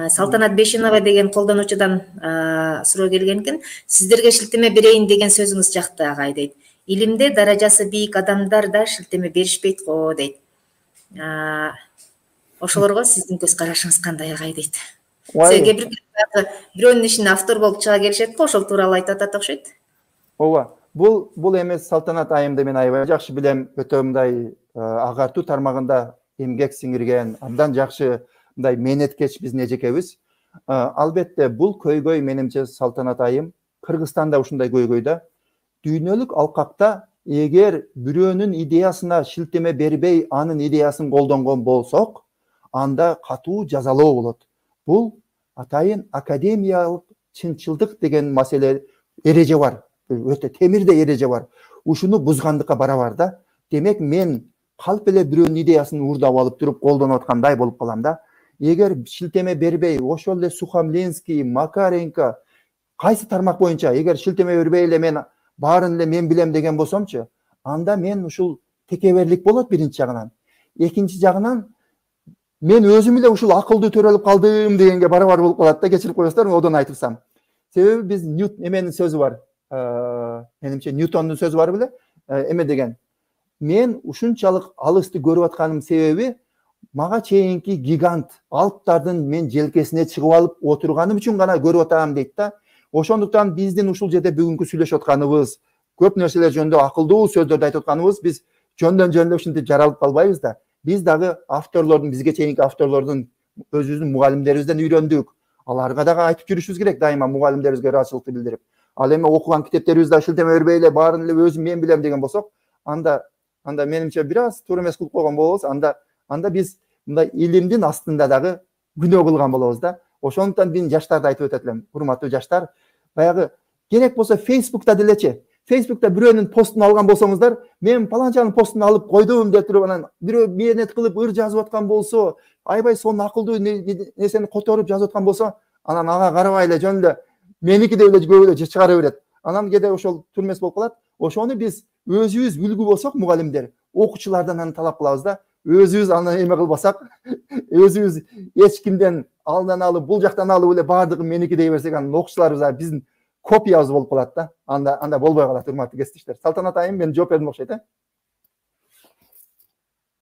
Салтанат Бешинова деген колдонуучудан суроо келген экен. Сиздерге шилтеме берейин деген сөзүңүз жакты агай дейт. Илимде даражасы бийик адамдар да шилтеме беришпейт го дейт. Ошолорго сиздин көз карашыңыз кандай агай дейт. Сизге бирөөнүн ишине автор болуп чыга келишет го, ошол тууралуу айтып атат окшойт. Ооба. Бул эмес Салтанат айымды мен аябай жакшы билем. Өтө мындай агартуу тармагында эмгек сиңирген, абдан жакшы мындай мээнеткеч биздин эжекебиз. Албетте бул көйгөй менимче Салтанат айым Кыргызстанда ушундай көйгөй да. Дүйнөлүк алкакта эгер бирөөнүн идеясына шилтеме бербей, анын идеясын колдонгон болсок, анда катуу жазалоо болот. Бул атайын академиялык чынчылдык деген маселе эреже бар. Өтө темирдей эреже бар. Ушуну бузгандыкка барабар да. Демек мен калп эле бирөөнүн идеясын уурдап алып туруп колдонуп аткандай болуп калам да. Эгер шилтеме бербей, ошол эле Сухомлинский, Макаренко кайсы тармак боюнча эгер шилтеме бербей эле мен баарын эле мен билем деген болсомчу, анда мен ушул текеберлик болот биринчи жагынан. Экинчи жагынан мен өзүм эле ушул акылдуу төрөлүп калдым дегенге барабар болуп калат да, кечирип коесуздар, одон айтыпсам. Себеби биз эменин сөзү бар. Менимче Ньютондун сөзү бар беле? Эме деген. Мен ушунчалык алысты көрүп атканым себеби мага чейинки гигант Алптардын мен желкесине чыгып алып отурганым үчүн гана көрүп атам дейт да. Ошондуктан биздин ушул жерде бүгүнкү сүйлөшүп атканыбыз, көп нерселер жөнүндө акылдуу сөздөрдү айтып атканыбыз, биз жөндөн ушинтип жаралып калбайбыз да. Биз дагы авторлордун, бизге чейинки авторлордун өзүбүздүн мугалимдерибизден үйрөндүк. Аларга дагы айтып жүрүшүбүз керек дайыма, мугалимдерибизге ыраазычылыкты билдирип. Ал эми окуган китептерибизде шилтеме бербей эле баарын эле өзүм мен билем деген болсок, анда менимче бир аз туура эмес кылып койгон болобуз. Анда биз мындай илимдин астында дагы күнөө кылган болобуз да. Ошондуктан мен жаштарды айтып өтөт элем. Урматтуу жаштар, баягы керек болсо Facebook'та делечи. Facebook'та бирөөнүн постун алган болсоңуздар, мен паланчанын постун алып койдум деп туруп анан бирөө мээнет кылып ыр жазып аткан болсо, аябай сонун акылдуу нерсени которуп жазып аткан болсо, анан ага карабай эле жөн эле меники деп эле көп эле чыгара берет. Анан кээде ошол турмес болуп калат. Ошону биз өзүбүз үлгү болсок, мугалимдер, окуучулардан аны талап кылабыз да. Өзүбүз аны эме кылбасак, өзүбүз эч кимден алдан алып, бул жактан алып эле баардыгы меники дей берсек, анан окуучуларыбыз биздин копиябыз болуп калат да. Анда болбой калат, урматтуу кесиптештер. Салтанат айым, мен жооп бердим окшойт,